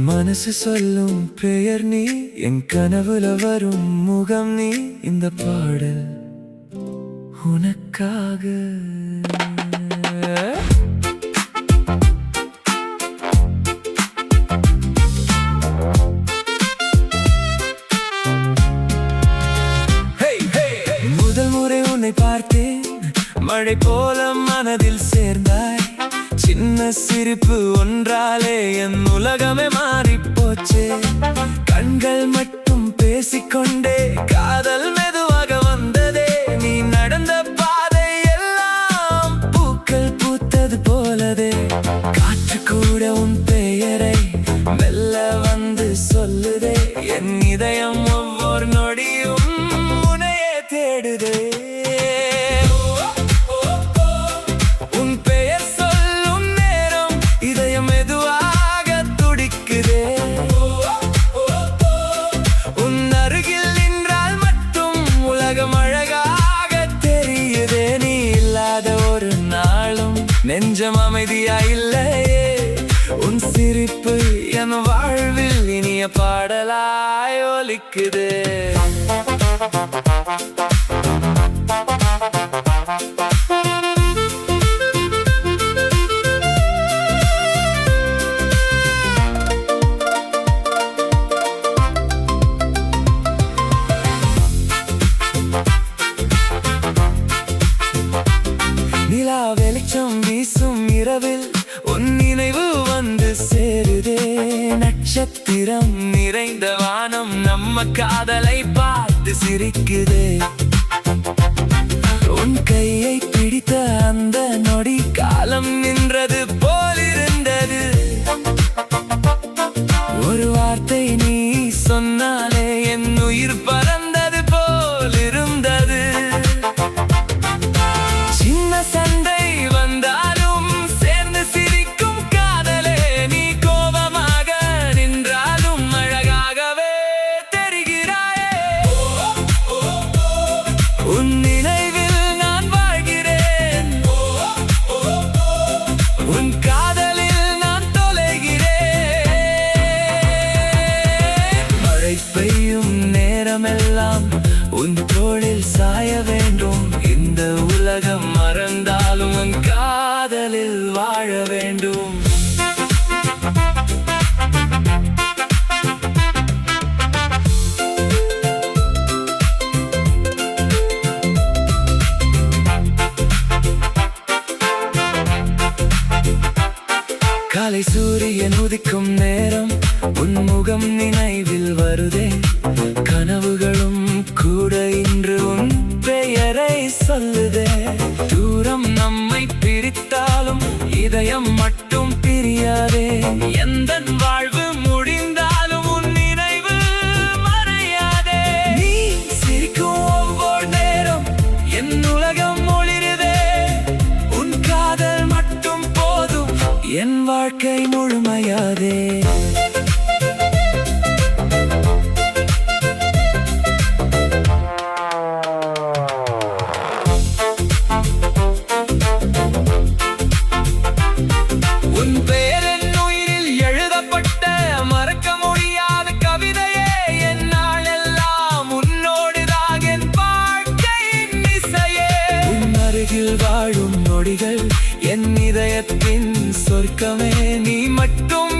மனசு சொல்லும் பெயர் நீ, என் கனவுல வரும் முகம் நீ. இந்த பாடல் உனக்காக. முதல் முறை உன்னை பார்த்தேன், மழை போல மனதில் சேர்ந்தாய். சின்ன சிரிப்பு ஒன்றாலே என் உலகமே மாறி போச்சே. கண்கள் மட்டும் பேசிக்கொண்டே காதல் மெதுவாக வந்ததே. நீ நடந்த பாதை எல்லாம் பூக்கள் பூத்தது போலதே. காற்று கூட உன் பெயரை மெல்ல வந்து சொல்லுதே. என் இதயம் ஒவ்வொரு நொடியும் உன்னையே தேடுதே. நெஞ்சம் அமைதியா இல்லையே. உன் சிரிப்பு என் வாழ்வில் இனிய பாடலாய் ஒலிக்குது. நிலா வெளிச்சம் வீசும் இரவில் உன் நினைவு வந்து சேருதே. நட்சத்திரம் நிறைந்த வானம் நம்ம காதலை பார்த்து சிரிக்குதே. உன் கையை பிடித்த அந்த நொடி காலம் நின்றது போலிருந்தது. ஒரு வார்த்தை நீ சொன்னாலே என் உயிர் பறந்தது போலிருந்தது. சின்ன சண்டை வந்தாலும் சேர்ந்து சிரிக்கும் காதலே. நீ கோபமாக நின்றாலும் அழகாகவே தெரிகிறாயே. உன் நினைவில் நான் வாழ்கிறேன், உன் காதலில் நான் தொலைகிறேன். மழை பெய்யும் நேரமெல்லாம் உன் தோளில் சாய வேண்டும். இந்த உலகம் மறந்தாலும் உன் காதலில் வாழ வேண்டும். காலை சூரியன் உதிக்கும் நேரம் உன் முகம் நினைவில் வருதே. கனவுகளும் கூட இன்று உன் பெயரை சொல்லுதே. தூரம் நம்மை பிரித்தாலும் இதயம் மட்டும் பிரியாதே. எந்தன் வாழ்வு முடிந்தாலும் உன் நினைவு மறையாதே. நீ சிரிக்கும் ஒவ்வொரு நேரம் என் உலகம் ஒளிருதே. உன் காதல் மட்டும் போதும், என் வாழ்க்கை முழுமையாதே. உன் பெயர் என் உயிரில் எழுதப்பட்ட மறக்க முடியாத கவிதையே. என் நாளெல்லாம் உன்னோடுதான் என் வாழ்க்கையின் இசையே. உன் அருகில் வாழும் நொடிகள் என் இதயத்தின் சொர்க்கமே. நீ மட்டும்